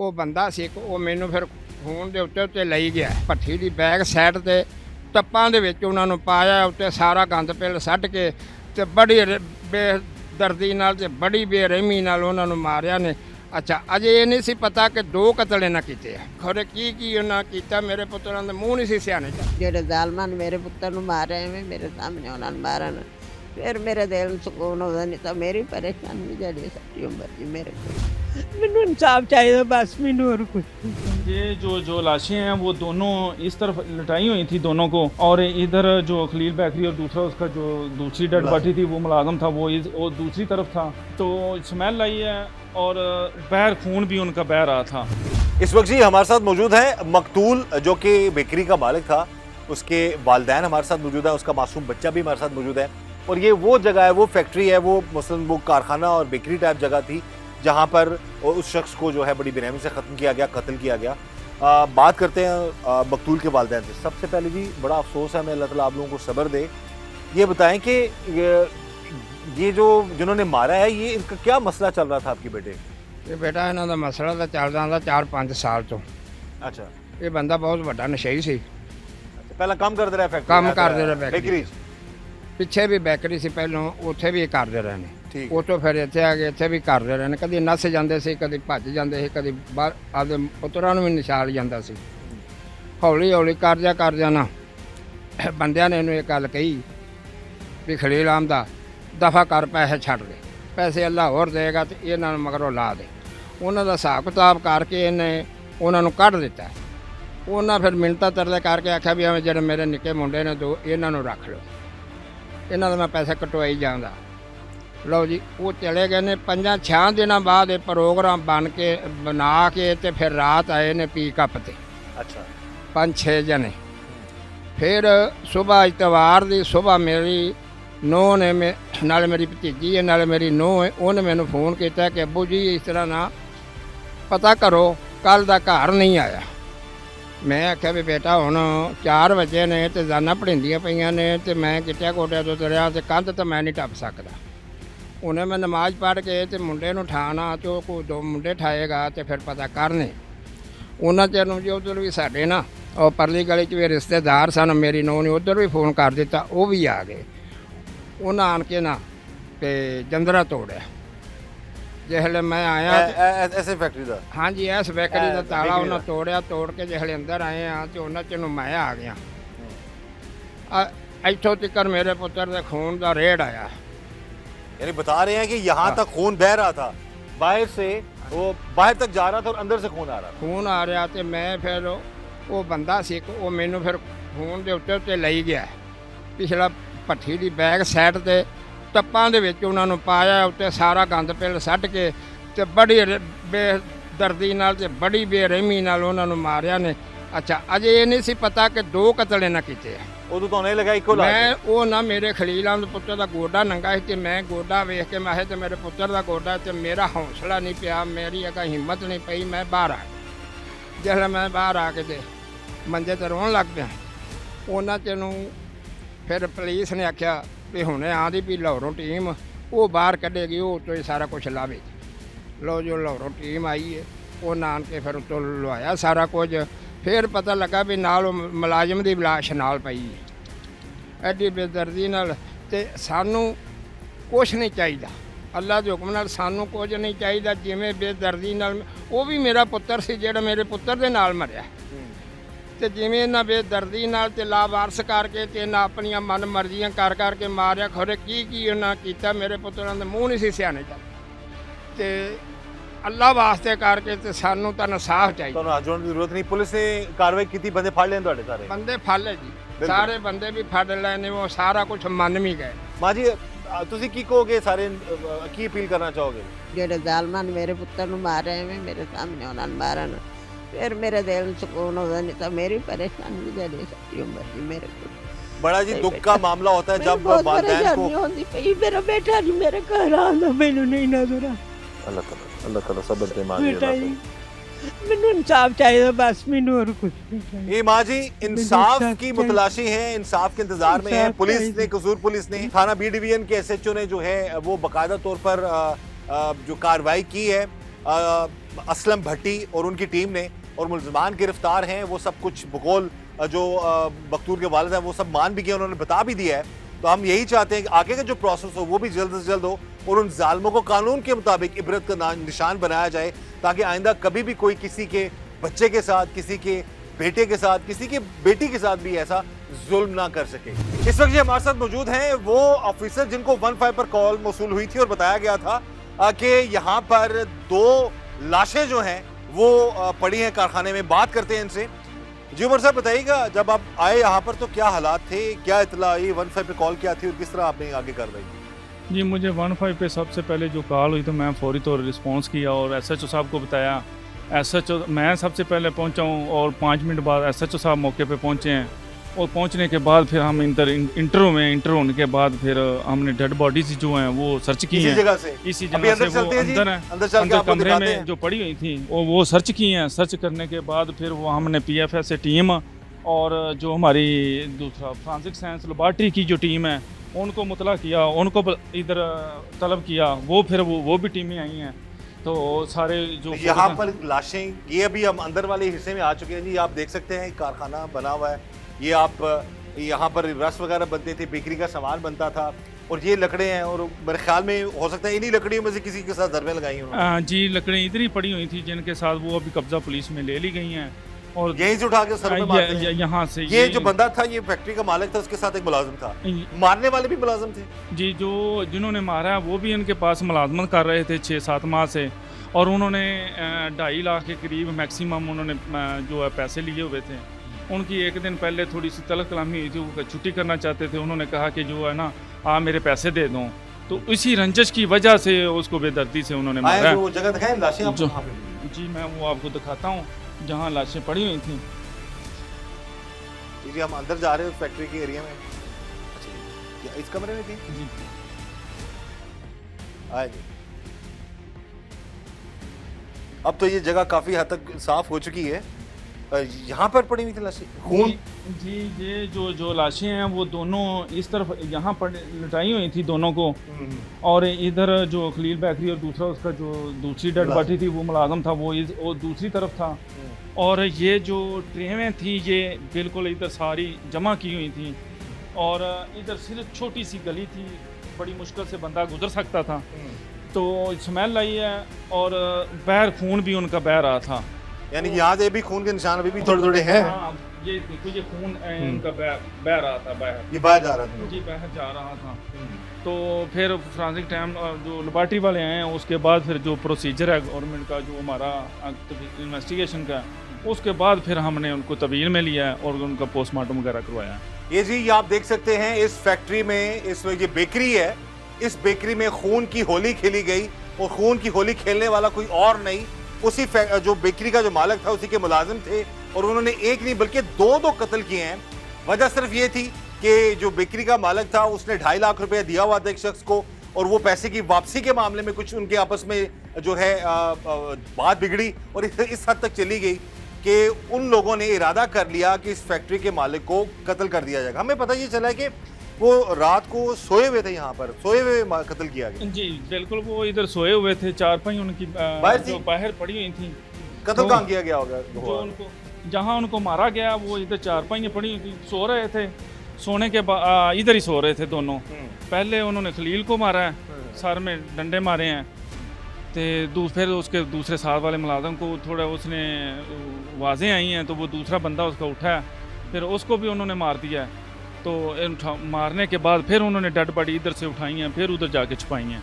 ਉਹ ਬੰਦਾ ਸੀ ਇੱਕ, ਉਹ ਮੈਨੂੰ ਫਿਰ ਫੋਨ ਦੇ ਉੱਤੇ ਲਈ ਗਿਆ ਭੱਠੀ ਦੀ ਬੈਕ ਸਾਈਡ ਤੇ ਟੱਪਾਂ ਦੇ ਵਿੱਚ ਉਹਨਾਂ ਨੂੰ ਪਾਇਆ, ਉੱਤੇ ਸਾਰਾ ਗੰਦ ਪਿਲ ਸੱਟ ਕੇ ਤੇ ਬੜੀ ਬੇਦਰਦੀ ਨਾਲ ਤੇ ਬੜੀ ਬੇਰਹਿਮੀ ਨਾਲ ਉਹਨਾਂ ਨੂੰ ਮਾਰਿਆ ਨੇ। ਅੱਛਾ, ਅਜੇ ਇਹ ਨਹੀਂ ਸੀ ਪਤਾ ਕਿ 2 ਕਤਲ ਇਹਨਾਂ ਕੀਤੇ ਆ। ਖਰੇ ਕੀ ਉਹਨਾਂ ਕੀਤਾ, ਮੇਰੇ ਪੁੱਤਰਾਂ ਦੇ ਮੂੰਹ ਨਹੀਂ ਸੀ ਸਿਆਣੇ ਚ। ਜਿਹੜੇ ਜ਼ਾਲਮਾਂ ਨੇ ਮੇਰੇ ਪੁੱਤਰ ਨੂੰ ਮਾਰਿਆ ਐਵੇਂ ਮੇਰੇ ਸਾਹਮਣੇ ਉਹਨਾਂ ਨੂੰ ਮਾਰਨ, ਫਿਰ ਮੇਰੇ ਦਿਲ ਨੂੰ ਸਕੂਨ ਹੋਦਾ। ਨਹੀਂ ਤਾਂ ਮੇਰੀ ਪਰੇਸ਼ਾਨੀ ਜਿਹੜੀ ਸਾਰੀ ਉਮਰ ਦੀ ਮੇਰੇ ਕੋਲ ਮੈਨੂੰ इंसाफ चाहिए बस, मैनू और कुछ। ये जो लाशें हैं वो दोनों इस तरफ लटाई हुई थी दोनों को, और इधर जो खलील बेकरी और दूसरा उसका जो दूसरी डेड बॉडी थी वो मुलाजम था, वो दूसरी तरफ था। तो स्मेल आई है और बहर खून भी उनका बह रहा था। इस वक्त जी हमारे साथ मौजूद है मकतूल जो कि बेकरी का मालिक था, उसके वालिदैन हमारे साथ मौजूद है, उसका मासूम बच्चा भी हमारे साथ मौजूद है। और ये वो जगह है, वो फैक्ट्री है, वो मसलन वो कारखाना और बेकरी टाइप जगह थी जहाँ पर उस शख्स को जो है बड़ी बेरहमी से ख़त्म किया गया, कत्ल किया गया। बात करते हैं मकतूल के वालिदैन से। सबसे पहले जी बड़ा अफसोस है, मैं अल्लाह ताला आप लोगों को सब्र दे। ये बताएं कि ये जो जिन्होंने मारा है, ये इनका क्या मसला चल रहा था आपके बेटे? ਇਹ ਬੇਟਾ ਇਹਨਾਂ ਦਾ ਮਸਲਾ ਤਾਂ ਚੱਲਦਾ ਆਉਂਦਾ 4-5 ਸਾਲ ਤੋਂ। अच्छा, ਇਹ ਬੰਦਾ ਬਹੁਤ ਵੱਡਾ ਨਸ਼ਈ ਸੀ, पहला काम करते रहे फैक्ट्री? ਕੰਮ ਕਰਦੇ ਰਹੇ ਬੈਕਰੀ बेकरी। ਪਿੱਛੇ ਵੀ ਬੈਕਰੀ ਸੀ ਪਹਿਲਾਂ, ਉੱਥੇ ਵੀ ਕਰਦੇ ਰਹੇ ਨੇ। ठीक। ਉਹ ਤੋਂ ਫਿਰ ਇੱਥੇ ਆ ਗਏ, ਇੱਥੇ ਵੀ ਕਰਦੇ ਰਹੇ ਨੇ। ਕਦੀ ਨੱਸ ਜਾਂਦੇ ਸੀ, ਕਦੀ ਭੱਜ ਜਾਂਦੇ ਸੀ, ਕਦੀ ਬਾਹਰ ਆਪਦੇ ਪੁੱਤਰਾਂ ਨੂੰ ਵੀ ਨਿਸ਼ਾਲ ਜਾਂਦਾ ਸੀ। ਹੌਲੀ ਹੌਲੀ ਕਰਦਿਆਂ ਨਾ ਬੰਦਿਆਂ ਨੇ ਇਹਨੂੰ ਇਹ ਗੱਲ ਕਹੀ ਵੀ ਖਲੀਲ ਆਮਦਾ ਦਫਾ ਕਰ, ਪੈਸੇ ਛੱਡ ਦੇ, ਪੈਸੇ ਅੱਲਾ ਹੋਰ ਦੇਗਾ ਤੇ ਇਹਨਾਂ ਨੂੰ ਮਗਰੋਂ ਲਾ ਦੇ। ਉਹਨਾਂ ਦਾ ਹਿਸਾਬ ਕਿਤਾਬ ਕਰਕੇ ਇਹਨੇ ਉਹਨਾਂ ਨੂੰ ਕੱਢ ਦਿੱਤਾ। ਉਹਨਾਂ ਫਿਰ ਮਿੰਨਤਾਂ ਤਰਲੇ ਕਰਕੇ ਆਖਿਆ ਵੀ ਐਵੇਂ ਜਿਹੜੇ ਮੇਰੇ ਨਿੱਕੇ ਮੁੰਡੇ ਨੇ 2, ਇਹਨਾਂ ਨੂੰ ਰੱਖ ਲਓ, ਇਹਨਾਂ ਦਾ ਮੈਂ ਪੈਸੇ ਕਟਵਾਈ ਜਾਂਦਾ। ਲਓ ਜੀ, ਉਹ ਚਲੇ ਗਏ ਨੇ। 5-6 ਦਿਨਾਂ ਬਾਅਦ ਇਹ ਪ੍ਰੋਗਰਾਮ ਬਣਾ ਕੇ ਤੇ ਫਿਰ ਰਾਤ ਆਏ ਨੇ ਪੀਕਅਪ ਤੇ। अच्छा। 5-6 ਜਣੇ। ਫਿਰ ਸਵੇਰ ਇਤਵਾਰ ਦੀ ਸਵੇਰ ਮੇਰੀ ਨੂੰਹ ਨੇ ਨਾਲ ਮੇਰੀ ਭਤੀਜੀ ਹੈ, ਨਾਲ ਮੇਰੀ ਨੂੰਹ ਹੈ, ਉਹਨੇ ਮੈਨੂੰ ਫੋਨ ਕੀਤਾ ਕਿ ਅੱਬੂ ਜੀ ਇਸ ਤਰ੍ਹਾਂ ਨਾ ਪਤਾ ਕਰੋ, ਕੱਲ੍ਹ ਦਾ ਘਰ ਨਹੀਂ ਆਇਆ। ਮੈਂ ਆਖਿਆ ਵੀ ਬੇਟਾ ਹੁਣ 4 ਵਜੇ ਨੇ ਤੇ ਜ਼ਾਨਾਂ ਪੜ੍ਹਿੰਦੀਆਂ ਪਈਆਂ ਨੇ ਤੇ ਮੈਂ ਗਿੱਟਿਆਂ ਗੋਡਿਆਂ ਤੋਂ ਤੁਰਿਆ ਤੇ ਕੰਧ ਤਾਂ ਮੈਂ ਨਹੀਂ ਟੱਪ ਸਕਦਾ। ਉਹਨੇ ਮੈਂ ਨਮਾਜ਼ ਪੜ੍ਹ ਕੇ ਤੇ ਮੁੰਡੇ ਨੂੰ ਠਾਣਾ ਤੇ ਉਹ ਕੋਈ 2 ਮੁੰਡੇ ਠਾਏਗਾ ਤੇ ਫਿਰ ਪਤਾ ਕਰਨੇ। ਉਹਨਾਂ ਚਿਰ ਨੂੰ ਜੀ ਉੱਧਰ ਵੀ ਸਾਡੇ ਨਾ ਉਹ ਪਰਲੀ ਗਲੀ 'ਚ ਵੀ ਰਿਸ਼ਤੇਦਾਰ ਸਨ, ਮੇਰੀ ਨੂੰਹ ਨੇ ਉੱਧਰ ਵੀ ਫੋਨ ਕਰ ਦਿੱਤਾ, ਉਹ ਵੀ ਆ ਗਏ। ਉਹਨਾਂ ਆਣ ਕੇ ਨਾ ਤੇ ਜੰਦਰਾ ਤੋੜਿਆ। ਜਿਹਲੇ ਮੈਂ ਆਇਆ ऐसे फैक्ट्री का? ਹਾਂਜੀ, ਇਸ ਬੇਕਰੀ ਦਾ ਤਾਲਾ ਉਹਨਾਂ ਤੋੜਿਆ। ਤੋੜ ਕੇ ਜਿਹਲੇ ਅੰਦਰ ਆਏ ਆ ਤੇ ਉਹਨਾਂ 'ਚ ਨੂੰ ਮੈਂ ਆ ਗਿਆ। ਇੱਥੋਂ ਤੱਕ ਮੇਰੇ ਪੁੱਤਰ ਦੇ ਖੂਨ ਦਾ ਰੇੜ ਆਇਆ। यानी बता रहे हैं कि यहाँ तक खून बह रहा था, बाहर से वो बाहर तक जा रहा था और अंदर से खून आ रहा था। ਖੂਨ ਆ ਰਿਹਾ ਤੇ ਮੈਂ ਫਿਰ ਉਹ ਬੰਦਾ ਸੀ ਇੱਕ, ਉਹ ਮੈਨੂੰ ਫਿਰ ਖੂਨ ਦੇ ਉੱਤੇ ਲਈ ਗਿਆ। ਪਿਛਲਾ ਭੱਠੀ ਦੀ ਬੈਕ ਸਾਈਡ ਤੇ ਟੱਪਾਂ ਦੇ ਵਿੱਚ ਉਹਨਾਂ ਨੂੰ ਪਾਇਆ, ਉੱਤੇ ਸਾਰਾ ਗੰਦ ਪਿਲ ਸੱਟ ਕੇ ਤੇ ਬੜੀ ਬੇਦਰਦੀ ਨਾਲ ਤੇ ਬੜੀ ਬੇਰਹਿਮੀ ਨਾਲ ਉਹਨਾਂ ਨੂੰ ਮਾਰਿਆ ਨੇ। ਅੱਛਾ, ਅਜੇ ਇਹ ਨਹੀਂ ਸੀ ਪਤਾ ਕਿ 2 ਕਤਲ ਇਹਨਾਂ ਕੀਤੇ ਆ। उਦੋਂ तो नहीं लगा इको ਮੈਂ ਉਹ ਨਾ ਮੇਰੇ ਖਲੀਲਾਂ ਦੇ ਪੁੱਤਰ ਦਾ ਗੋਡਾ ਨੰਗਾ ਸੀ ਤੇ ਮੈਂ ਗੋਡਾ ਵੇਖ ਕੇ ਮੈਂ ਕਿਹਾ ਤੇ ਮੇਰੇ ਪੁੱਤਰ ਦਾ ਗੋਡਾ, ਤੇ ਮੇਰਾ ਹੌਸਲਾ ਨਹੀਂ ਪਿਆ, ਮੇਰੀ ਅਗਾ ਹਿੰਮਤ ਨਹੀਂ ਪਈ। ਮੈਂ ਬਾਹਰ ਆ ਗਿਆ। ਜਦੋਂ ਮੈਂ ਬਾਹਰ ਆ ਕੇ ਤੇ ਮੰਜੇ ਤੇ ਰੋਣ ਲੱਗ ਪਿਆ। ਉਹਨਾਂ 'ਚ ਨੂੰ ਫਿਰ ਪੁਲਿਸ ਨੇ ਆਖਿਆ ਵੀ ਹੁਣੇ ਆਂਦੀ ਵੀ ਲਾਹੌਰੋਂ ਟੀਮ ਉਹ ਬਾਹਰ ਕੱਢੇਗੀ, ਉਹ ਤੋਂ ਹੀ ਸਾਰਾ ਕੁਝ ਲਾਵੇ। ਲਓ ਜੋ ਲਾਹੌਰੋਂ ਟੀਮ ਆਈ ਹੈ, ਉਹ ਆਣ ਕੇ ਫਿਰ ਉੱਤੋਂ ਲਵਾਇਆ ਸਾਰਾ ਕੁਝ। ਫਿਰ ਪਤਾ ਲੱਗਾ ਵੀ ਨਾਲ ਉਹ ਮੁਲਾਜ਼ਮ ਦੀ ਲਾਸ਼ ਨਾਲ ਪਈ ਐਡੀ ਬੇਦਰਦੀ ਨਾਲ। ਤੇ ਸਾਨੂੰ ਕੁਛ ਨਹੀਂ ਚਾਹੀਦਾ, ਅੱਲਾ ਦੇ ਹੁਕਮ ਨਾਲ ਸਾਨੂੰ ਕੁਝ ਨਹੀਂ ਚਾਹੀਦਾ। ਜਿਵੇਂ ਬੇਦਰਦੀ ਨਾਲ, ਉਹ ਵੀ ਮੇਰਾ ਪੁੱਤਰ ਸੀ ਜਿਹੜਾ ਮੇਰੇ ਪੁੱਤਰ ਦੇ ਨਾਲ ਮਰਿਆ, ਤੇ ਜਿਵੇਂ ਇਹਨਾਂ ਬੇਦਰਦੀ ਨਾਲ ਤੇ ਲਾਵਾਰਸ ਕਰਕੇ ਤੇ ਇਹਨਾਂ ਆਪਣੀਆਂ ਮਨ ਮਰਜ਼ੀਆਂ ਕਰ ਕਰਕੇ ਮਾਰਿਆ। ਖਰੇ ਕੀ ਉਹਨਾਂ ਕੀਤਾ, ਮੇਰੇ ਪੁੱਤਰਾਂ ਦੇ ਮੂੰਹ ਨਹੀਂ ਸੀ ਸਿਆਣੇ ਚੱਲ। ਤੇ ਅੱਲਾ ਵਾਸਤੇ ਕਰਕੇ ਤੇ ਸਾਨੂੰ ਤਾਂ ਇਨਸਾਫ ਚਾਹੀਦਾ। ਤੁਹਾਨੂੰ ਹੱਥ ਜੋੜਨ ਦੀ ਜ਼ਰੂਰਤ ਨਹੀਂ। ਪੁਲਿਸ ਨੇ ਕਾਰਵਾਈ ਕੀਤੀ, ਬੰਦੇ ਫੜ ਲੈਣ ਤੁਹਾਡੇ ਸਾਰੇ? ਬੰਦੇ ਫੜ ਲਏ ਜੀ, ਸਾਰੇ ਬੰਦੇ ਵੀ ਫੜ ਲਏ ਨੇ, ਉਹ ਸਾਰਾ ਕੁਝ ਮੰਨ ਵੀ ਗਏ। ਮਾਂ ਜੀ ਤੁਸੀਂ ਕੀ ਕਹੋਗੇ, ਸਾਰੇ ਕੀ ਅਪੀਲ ਕਰਨਾ ਚਾਹੋਗੇ? ਜਿਹੜੇ ਜ਼ਾਲਮਾਂ ਨੇ ਮੇਰੇ ਪੁੱਤਰ ਨੂੰ ਮਾਰਿਆ ਐਵੇਂ ਮੇਰੇ ਸਾਹਮਣੇ ਉਹਨਾਂ ਨੂੰ ਮਾਰਨ, ਫਿਰ ਮੇਰੇ ਦਿਲ ਨੂੰ ਸਕੂਨ ਹੋਦਾ। ਨਹੀਂ ਤਾਂ ਮੇਰੀ ਪਰੇਸ਼ਾਨੀ ਜਿਹੜੀ ਸਾਰੀ उम्र ਦੀ ਮੇਰੇ ਕੋਲ। बड़ा जी दुख का मामला होता है जब वालिदैन को। होती पई मेरा बेटा जी मेरे घर आंदा, मैनू नहीं नजर आ। अल्लाह ताला सब्र दे मां जी। बेटा जी मैनू इंसाफ चाहिए बस, मैनू और कुछ नहीं चाहिए। ये माँ जी इंसाफ की मुतलाशी है, इंसाफ के इंतजार में है। पुलिस ने, कसूर पुलिस ने, थाना बी डिवीजन के SHO ने जो है वो बाकायदा तौर पर जो कार्रवाई की है। असलम भट्टी और उनकी टीम ने, और मुलजमान गिरफ्तार हैं। वो सब कुछ बकौल जो मकतूल के वालिद हैं वो सब मान भी गए, उन्होंने बता भी दिया है। तो हम यही चाहते हैं कि आगे का जो प्रोसेस हो वो भी जल्द से जल्द हो और उन जालिमों को कानून के मुताबिक इबरत का निशान बनाया जाए, ताकि आइंदा कभी भी कोई किसी के बच्चे के साथ, किसी के बेटे के साथ, किसी की बेटी के साथ भी ऐसा जुल्म ना कर सके। इस वक्त जो हमारे साथ मौजूद हैं वो ऑफिसर जिनको 15 पर कॉल मौसूल हुई थी और बताया गया था कि यहाँ पर 2 लाशें जो हैं वो पड़ी हैं कारखाने में। बात करते हैं इनसे। जी उमर साहब बताइएगा, जब आप आए यहाँ पर तो क्या हालात थे, क्या इतला आई, 15 पे कॉल क्या थी और किस तरह आपने आगे कार्रवाई की? जी मुझे 15 पे सबसे पहले जो कॉल हुई तो मैं फौरी तौर पर रिस्पॉन्स किया और एसएचओ साहब को बताया। एसएचओ मैं सबसे पहले पहुंचा हूं और 5 मिनट बाद एसएचओ साहब मौके पे पहुंचे हैं और पहुंचने के बाद फिर हम इंटर होने के बाद फिर हमने डेड बॉडीज जो हैं वो सर्च की हैं। इसी जगह से वो अंदर कमरे में जो पड़ी हुई थी वो सर्च की हैं। सर्च करने के बाद फिर वो हमने पीएफएस से टीम और जो हमारी दूसरा फॉरेंसिक साइंस लेबॉर्ट्री की जो टीम है उनको मुतला किया, उनको इधर तलब किया, वो फिर वो भी टीमें आई हैं। तो सारे जो यहाँ पर लाशें, ये अभी हम अंदर वाले हिस्से में आ चुके हैं जी। आप देख सकते हैं कारखाना बना हुआ है, ये आप यहाँ पर रस वगैरह बनते थे, बेकरी का सामान बनता था और ये लकड़े हैं और मेरे ख्याल में हो सकता है इन्हीं लकड़ियों में से किसी के साथ ज़रबें लगाई हैं। जी लकड़ें इधर ही पड़ी हुई थी जिनके साथ वो अभी कब्जा पुलिस में ले ली गई हैं और यहीं से उठा के सर में मारते हैं। यहाँ से ये जो बंदा था ये फैक्ट्री का मालिक था, उसके साथ एक मुलाजिम था, मारने वाले भी मुलाजिम थे जी। जो जिन्होंने मारा वो भी इनके पास मुलाजमत कर रहे थे 6-7 माह से और उन्होंने 2.5 लाख के करीब मैक्सिमम उन्होंने जो है पैसे लिए हुए थे। उनकी एक दिन पहले थोड़ी सी तलब कलामी हुई थी, वो छुट्टी करना चाहते थे। उन्होंने कहा कि जो है ना आप मेरे पैसे दे दो, तो इसी रंजिश की वजह से उसको बेदर्दी से उन्होंने मारा। वो जगह दिखाएं लाशें आप जी मैं वो आपको दिखाता हूँ जहाँ लाशें पड़ी हुई थी। जी हम अंदर जा रहे हैं फैक्ट्री के एरिया में। अच्छा इस कमरे में थी जी। आए जी। अब तो ये जगह काफी हद तक साफ हो चुकी है। यहाँ पर पड़ी हुई थी लाशें, खून। जी ये जो लाशें हैं वो दोनों इस तरफ यहाँ पर लटाई हुई थी दोनों को, और इधर जो खलील बेकरी और दूसरा उसका जो दूसरी डेड बॉडी थी वो मुलाजम था वो दूसरी तरफ था। और ये जो ट्रेनें थी ये बिल्कुल इधर सारी जमा की हुई थी और इधर सिर्फ छोटी सी गली थी, बड़ी मुश्किल से बंदा गुजर सकता था। तो स्मेल आई है और बहर खून भी उनका बह रहा था, यानी यहाँ से भी खून के निशान अभी भी थोड़े थोड़े हैं। हाँ, ये देखो ये खून इनका बह रहा था, बाहर ये बाहर जा रहा था जी, बाहर जा रहा था। तो फिर फ्रांसिक टाइम जो लेबॉर्ट्री वाले हैं उसके बाद फिर जो प्रोसीजर है गवर्नमेंट का जो हमारा इन्वेस्टिगेशन का, उसके बाद फिर हमने उनको तवील में लिया है और उनका पोस्टमार्टम वगैरह करवाया है। ये जी ये आप देख सकते हैं इस फैक्ट्री में, इसमें ये बेकरी है, इस बेकरी में खून की होली खेली गई और खून की होली खेलने वाला कोई और नहीं, उसी जो बेकरी का जो मालिक था उसी के मुलाजिम थे और उन्होंने एक नहीं बल्कि 2 कत्ल किए हैं। वजह सिर्फ ये थी कि जो बेकरी का मालिक था उसने 2.5 लाख रुपए दिया हुआ था एक शख्स को और वो पैसे की वापसी के मामले में कुछ उनके आपस में जो है बात बिगड़ी और इस हद तक चली गई कि उन लोगों ने इरादा कर लिया कि इस फैक्ट्री के मालिक को कत्ल कर दिया जाएगा। हमें पता ये चला है कि वो रात को सोए हुए थे, यहाँ पर सोए हुए कत्ल किया गया। जी बिल्कुल, वो इधर सोए हुए थे, चारपाई उनकी जो बाहर पड़ी हुई थी। कत्ल कहाँ किया गया होगा? जो उनको जहाँ उनको मारा गया वो इधर चारपाई पड़ी हुई थी, सो रहे थे। सोने के बाद इधर ही सो रहे थे दोनों। पहले उन्होंने खलील को मारा है, सर में डंडे मारे हैं, तो फिर उसके दूसरे साथ वाले मुलाजिम को थोड़ा उसने आवाज़ें आई हैं तो वो दूसरा बंदा उसका उठा है, फिर उसको भी उन्होंने मार दिया है। तो मारने के बाद फिर उन्होंने डेड बॉडी इधर से उठाई हैं, फिर उधर जाके छुपाई हैं।